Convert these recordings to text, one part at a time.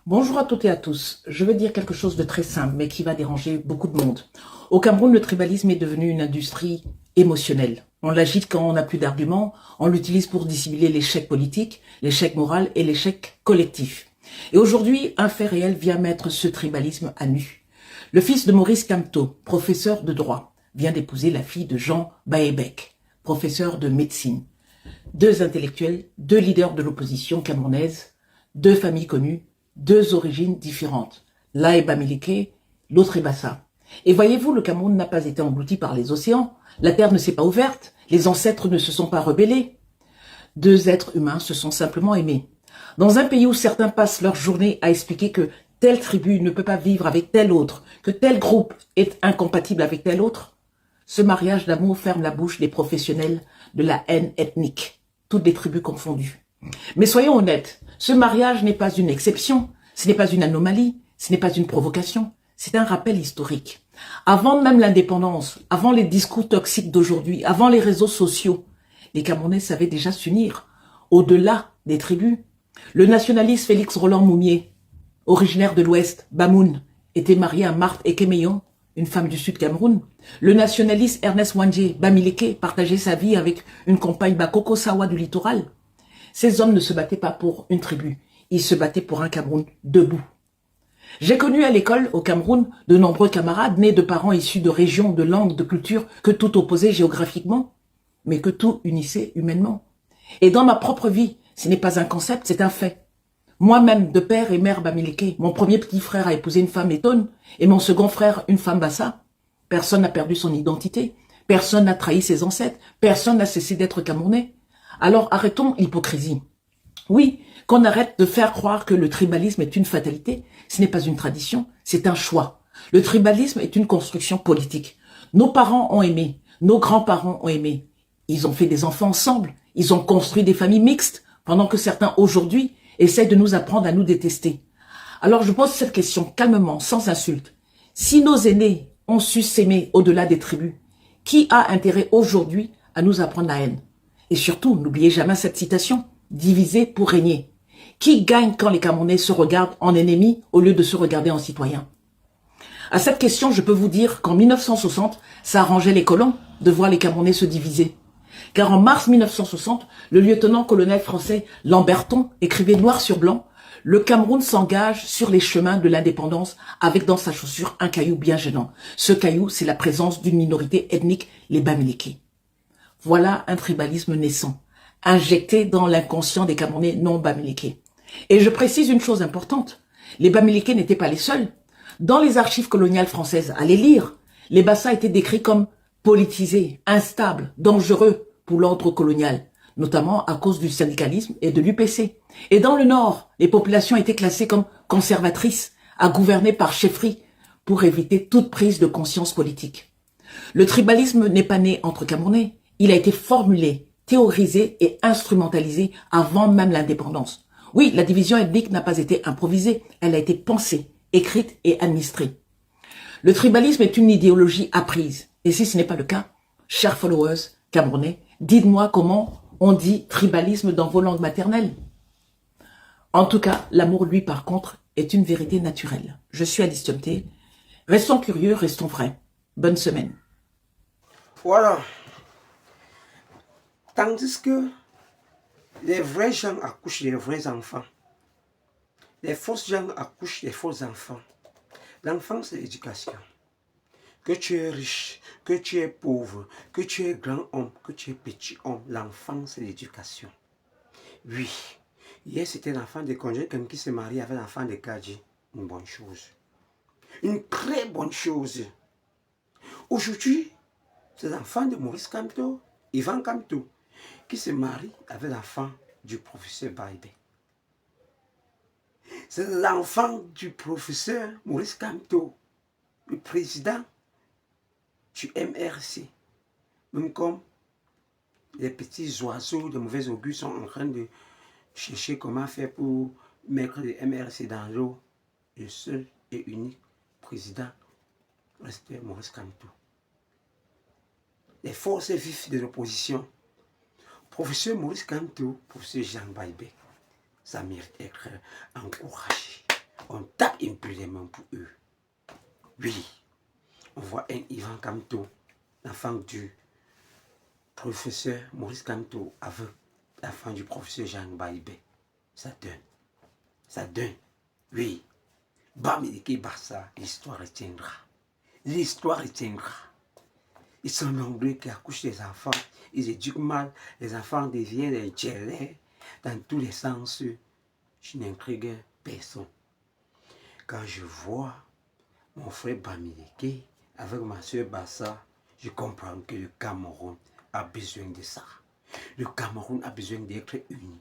Bonjour à toutes et à tous. Je veux dire quelque chose de très simple, mais qui va déranger beaucoup de monde. Au Cameroun, le tribalisme est devenu une industrie émotionnelle. On l'agite quand on n'a plus d'arguments, on l'utilise pour dissimuler l'échec politique, l'échec moral et l'échec collectif. Et aujourd'hui, un fait réel vient mettre ce tribalisme à nu. Le fils de Maurice Kamto, professeur de droit, vient d'épouser la fille de Jean Baebek, professeur de médecine. Deux intellectuels, deux leaders de l'opposition camerounaise, deux familles connues, deux origines différentes. L'un est Bamileke, l'autre est Bassa. Et voyez-vous, le Cameroun n'a pas été englouti par les océans, la terre ne s'est pas ouverte, les ancêtres ne se sont pas rebellés. Deux êtres humains se sont simplement aimés. Dans un pays où certains passent leur journée à expliquer que telle tribu ne peut pas vivre avec tel autre, que tel groupe est incompatible avec tel autre, ce mariage d'amour ferme la bouche des professionnels de la haine ethnique, toutes les tribus confondues. Mais soyons honnêtes, ce mariage n'est pas une exception, ce n'est pas une anomalie, ce n'est pas une provocation, c'est un rappel historique. Avant même l'indépendance, avant les discours toxiques d'aujourd'hui, avant les réseaux sociaux, les Camerounais savaient déjà s'unir, au-delà des tribus. Le nationaliste Félix Roland Moumié, originaire de l'Ouest, Bamoun, était marié à Marthe Ekemeyon, une femme du Sud Cameroun. Le nationaliste Ernest Wandje Bamileke partageait sa vie avec une compagne Bakoko Sawa du littoral. Ces hommes ne se battaient pas pour une tribu, ils se battaient pour un Cameroun debout. J'ai connu à l'école, au Cameroun, de nombreux camarades nés de parents issus de régions, de langues, de cultures que tout opposait géographiquement, mais que tout unissait humainement. Et dans ma propre vie, ce n'est pas un concept, c'est un fait. Moi-même, de père et mère Bamileke, mon premier petit frère a épousé une femme lettonne et mon second frère une femme bassa. Personne n'a perdu son identité, personne n'a trahi ses ancêtres, personne n'a cessé d'être camerounais. Alors arrêtons l'hypocrisie. Oui, qu'on arrête de faire croire que le tribalisme est une fatalité, ce n'est pas une tradition, c'est un choix. Le tribalisme est une construction politique. Nos parents ont aimé, nos grands-parents ont aimé. Ils ont fait des enfants ensemble, ils ont construit des familles mixtes, pendant que certains aujourd'hui essaient de nous apprendre à nous détester. Alors je pose cette question calmement, sans insulte. Si nos aînés ont su s'aimer au-delà des tribus, qui a intérêt aujourd'hui à nous apprendre la haine? Et surtout, n'oubliez jamais cette citation, diviser pour régner. Qui gagne quand les Camerounais se regardent en ennemis au lieu de se regarder en citoyens? À cette question, je peux vous dire qu'en 1960, ça arrangeait les colons de voir les Camerounais se diviser. Car en mars 1960, le lieutenant-colonel français Lamberton écrivait noir sur blanc « Le Cameroun s'engage sur les chemins de l'indépendance avec dans sa chaussure un caillou bien gênant. Ce caillou, c'est la présence d'une minorité ethnique, les Bamileke. » Voilà un tribalisme naissant, injecté dans l'inconscient des Camerounais non Bamileke. Et je précise une chose importante, les Bamileke n'étaient pas les seuls. Dans les archives coloniales françaises, à les lire, les Bassa étaient décrits comme politisés, instables, dangereux pour l'ordre colonial, notamment à cause du syndicalisme et de l'UPC. Et dans le Nord, les populations étaient classées comme conservatrices, à gouverner par chefferie, pour éviter toute prise de conscience politique. Le tribalisme n'est pas né entre Camerounais, il a été formulé, théorisé et instrumentalisé avant même l'indépendance. Oui, la division ethnique n'a pas été improvisée, elle a été pensée, écrite et administrée. Le tribalisme est une idéologie apprise. Et si ce n'est pas le cas, chers followers camerounais, dites-moi comment on dit tribalisme dans vos langues maternelles. En tout cas, l'amour, lui, par contre, est une vérité naturelle. Je suis Alice Thiomté. Restons curieux, restons vrais. Bonne semaine. Voilà. Tandis que les vrais gens accouchent les vrais enfants, les fausses gens accouchent les faux enfants. L'enfant, c'est l'éducation. Que tu es riche, que tu es pauvre, que tu es grand homme, que tu es petit homme, l'enfant, c'est l'éducation. Oui, hier c'était l'enfant de congé, quelqu'un qui s'est marié avec l'enfant de Kadji. Une bonne chose. Une très bonne chose. Aujourd'hui, c'est l'enfant de Maurice Kamto, Ivan Kamto, qui se marie avec l'enfant du professeur Baïbé. C'est l'enfant du professeur Maurice Kamto, le président du MRC. Même comme les petits oiseaux de mauvais augure sont en train de chercher comment faire pour mettre le MRC dans l'eau, le seul et unique président restait Maurice Kamto. Les forces vives de l'opposition, professeur Maurice Kamto, professeur Jean Baïbé, ça mérite d'être encouragé. on tape impunément pour eux. Oui, on voit un Ivan Camto, l'enfant du professeur Maurice Camto, avec l'enfant du professeur Jean Baïbé. Ça donne, oui. Bamileke Barça, l'histoire retiendra. L'histoire retiendra. Ils sont nombreux qui accouchent des enfants, ils éduquent mal, les enfants deviennent des tchélés dans tous les sens. Je n'intrigue personne. Quand je vois mon frère Bamileke avec ma soeur Bassa, je comprends que le Cameroun a besoin de ça. Le Cameroun a besoin d'être uni.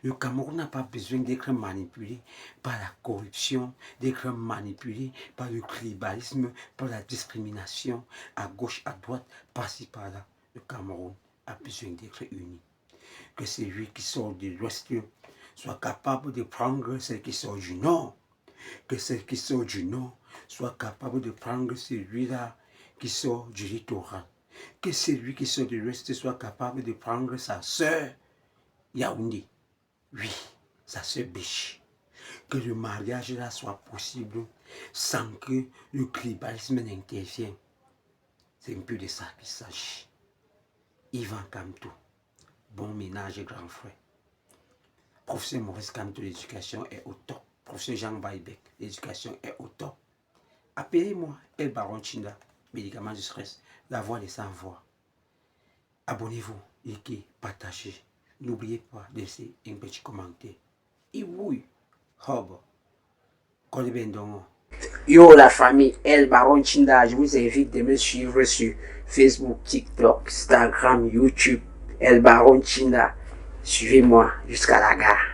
Le Cameroun n'a pas besoin d'être manipulé par la corruption, d'être manipulé par le tribalisme, par la discrimination, à gauche, à droite, par-ci, par-là. Le Cameroun a besoin d'être uni. Que celui qui sort de l'Ouest soit capable de prendre celle qui sort du Nord. Que celle qui sort du Nord soit capable de prendre celui-là qui sort du littoral. Que celui qui sort de l'Ouest soit capable de prendre sa sœur Yaoundé. Oui, sa sœur Béchi. Que le mariage là soit possible sans que le tribalisme n'intervienne. C'est un peu de ça qu'il s'agit. Ivan Camto, bon ménage grand frère. Professeur Maurice Camto, l'éducation est au top. Professeur Jean Baïbec, l'éducation est au top. Appelez-moi El Baron Chinda, médicament du stress, la voix des sans-voix. Abonnez-vous, likez, partagez. N'oubliez pas de laisser un petit commentaire. Et oui, Hob, yo la famille El Baron Chinda, je vous invite de me suivre sur Facebook, TikTok, Instagram, YouTube, El Baron Chinda. Suivez-moi jusqu'à la gare.